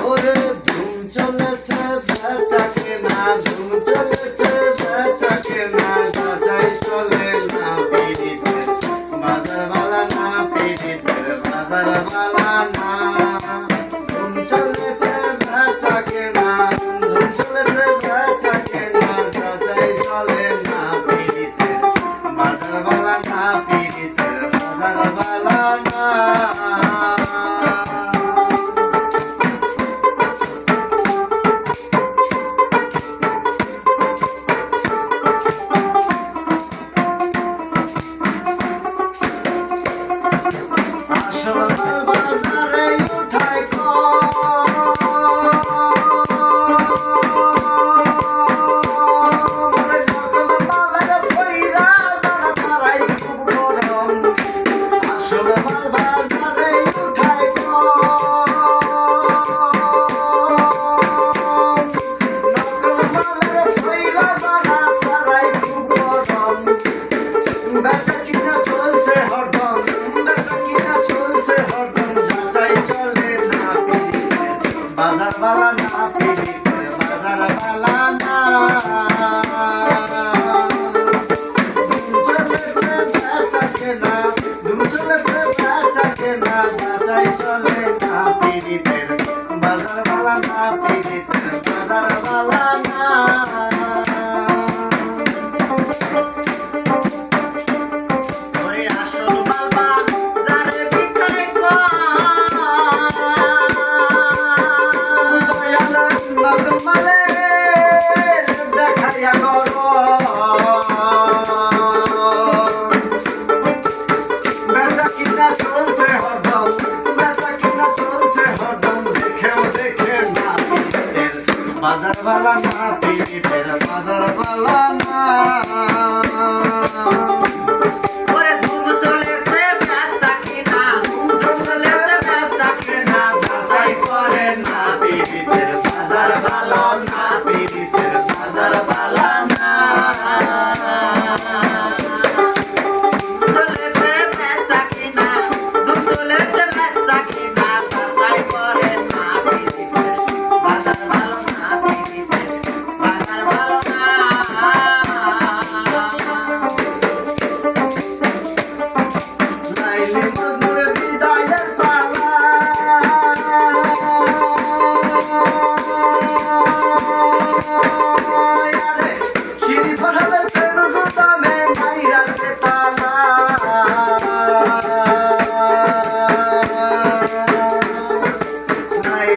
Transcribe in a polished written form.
ওরে ধুম চলেছে বেচা কেনা, ধুম চলেছে বেচা কেনা, যাচাই চলে না পিড়িতের বাজার বালা না, পিড়িতের বাজার বালা না। ধুম চলেছে বেচা কেনা, ধুম চলেছে বেচা কেনা, যাচাই চলে না পিড়িতের বাজার বালা না, পিড়িতের বাজার বালা না। বাজারে উঠাই বেচা কিনা চলছে হরদম, বেচা কিনা চলছে হরদম, যাচাই চলে না পিড়িতের বাজার বালা না, পিড়িতের বাজার বালা না। ধুম চলেছে বেচা কেনা, যাচাই চলে না পিড়িতের বাজার বালা না, পিড়িতের বাজার বালা না। বেচা কিনা চলছে হরদম, বেচা কিনা চলছে হরদম, দেখেও দেখে না পিড়িতের বাজার বালা না, পিড়িতের বাজার বালা না। ওরে ধুম চলেছে বেচা কিনা, ধুম চলেছে বেচা কিনা, যাচাই করে না পিড়িতের বাজার বালা না, পিড়িতের বাজার বালা না। She